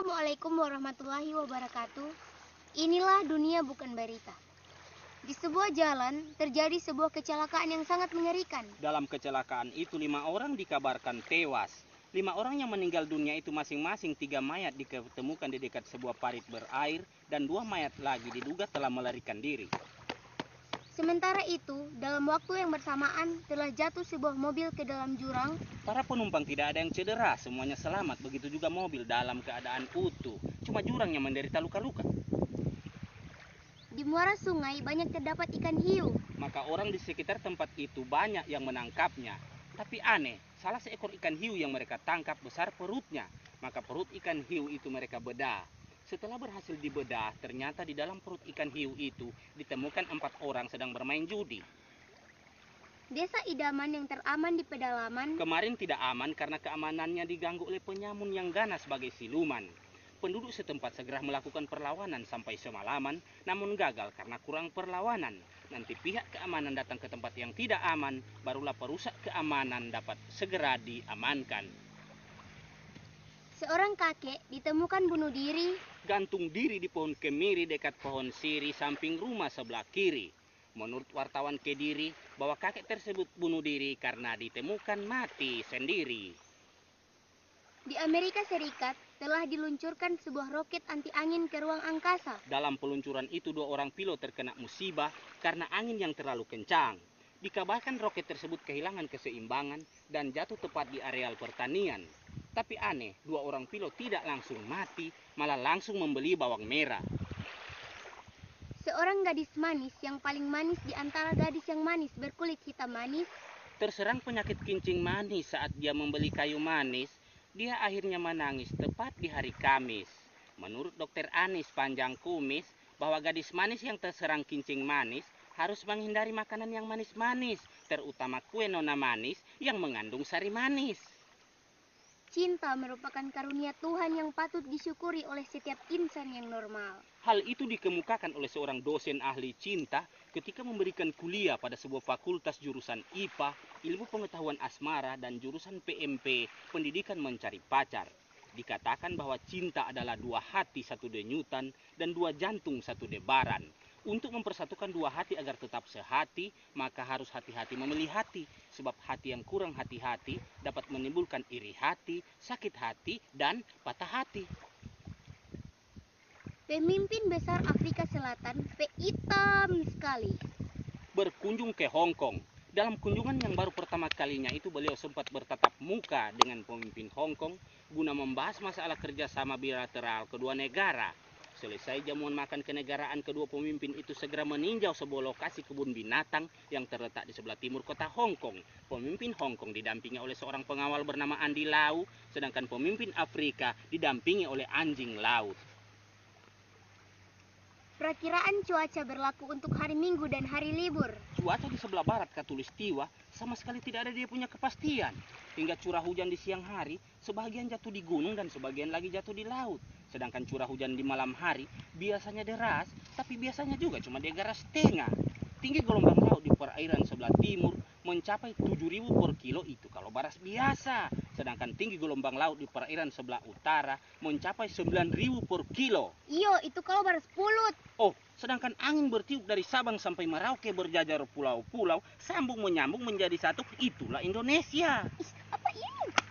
Assalamualaikum warahmatullahi wabarakatuh. Inilah dunia bukan berita. Di sebuah jalan terjadi sebuah kecelakaan yang sangat mengerikan. Dalam kecelakaan itu 5 orang dikabarkan tewas. 5 orang yang meninggal dunia itu masing-masing 3 mayat ditemukan di dekat sebuah parit berair dan 2 mayat lagi diduga telah melarikan diri. Sementara itu, dalam waktu yang bersamaan telah jatuh sebuah mobil ke dalam jurang. Para penumpang tidak ada yang cedera, semuanya selamat, begitu juga mobil dalam keadaan utuh. Cuma jurang yang menderita luka-luka. Di muara sungai banyak terdapat ikan hiu. Maka orang di sekitar tempat itu banyak yang menangkapnya. Tapi aneh, salah seekor ikan hiu yang mereka tangkap besar perutnya. Maka perut ikan hiu itu mereka bedah. Setelah berhasil dibedah, ternyata di dalam perut ikan hiu itu ditemukan 4 orang sedang bermain judi. Desa idaman yang teraman di pedalaman Kemarin tidak aman karena keamanannya diganggu oleh penyamun yang ganas sebagai siluman. Penduduk setempat segera melakukan perlawanan sampai semalaman, namun gagal karena kurang perlawanan. Nanti pihak keamanan datang ke tempat yang tidak aman, barulah perusak keamanan dapat segera diamankan. seorang kakek ditemukan bunuh diri. Gantung diri di pohon kemiri dekat pohon siri samping rumah sebelah kiri. Menurut wartawan Kediri, bahwa kakek tersebut bunuh diri karena ditemukan mati sendiri. Di Amerika Serikat telah diluncurkan sebuah roket anti angin ke ruang angkasa. Dalam peluncuran itu 2 orang pilot terkena musibah karena angin yang terlalu kencang. Dikabarkan roket tersebut kehilangan keseimbangan dan jatuh tepat di areal pertanian. Tapi aneh, 2 orang pilot tidak langsung mati, malah langsung membeli bawang merah. Seorang gadis manis yang paling manis di antara gadis yang manis berkulit hitam manis Terserang penyakit kincing manis saat dia membeli kayu manis, dia akhirnya menangis tepat di hari Kamis. Menurut dokter Anis Panjang Kumis, bahwa gadis manis yang terserang kincing manis harus menghindari makanan yang manis-manis, terutama kue nona manis yang mengandung sari manis. Cinta merupakan karunia Tuhan yang patut disyukuri oleh setiap insan yang normal. Hal itu dikemukakan oleh seorang dosen ahli cinta ketika memberikan kuliah pada sebuah fakultas jurusan IPA, Ilmu Pengetahuan Asmara, dan jurusan PMP, Pendidikan Mencari Pacar. Dikatakan bahwa cinta adalah 2 hati 1 denyutan dan 2 jantung 1 debaran. Untuk mempersatukan 2 hati agar tetap sehati, maka harus hati-hati memilih hati. Sebab hati yang kurang hati-hati dapat menimbulkan iri hati, sakit hati, dan patah hati. Pemimpin besar Afrika Selatan, hitam sekali, Berkunjung ke Hong Kong. Dalam kunjungan yang baru pertama kalinya itu beliau sempat bertatap muka dengan pemimpin Hong Kong guna membahas masalah kerjasama bilateral kedua negara. Selesai jamuan makan kenegaraan, kedua pemimpin itu segera meninjau sebuah lokasi kebun binatang yang terletak di sebelah timur kota Hong Kong. Pemimpin Hong Kong didampingi oleh seorang pengawal bernama Andy Lau, sedangkan pemimpin Afrika didampingi oleh anjing laut. Perakiraan cuaca berlaku untuk hari Minggu dan hari libur. Cuaca di sebelah barat Khatulistiwa sama sekali tidak ada dia punya kepastian. Hingga curah hujan di siang hari, sebagian jatuh di gunung dan sebagian lagi jatuh di laut. Sedangkan curah hujan di malam hari biasanya deras, tapi biasanya juga cuma deras setengah. Tinggi gelombang laut di perairan sebelah timur mencapai 7.000 per kilo itu kalau baras biasa. Sedangkan tinggi gelombang laut di perairan sebelah utara mencapai 9.000 per kilo. Iyo, itu kalau baras pulut. Oh, sedangkan angin bertiup dari Sabang sampai Merauke berjajar pulau-pulau, sambung menyambung menjadi satu, itulah Indonesia. Ih, apa ini?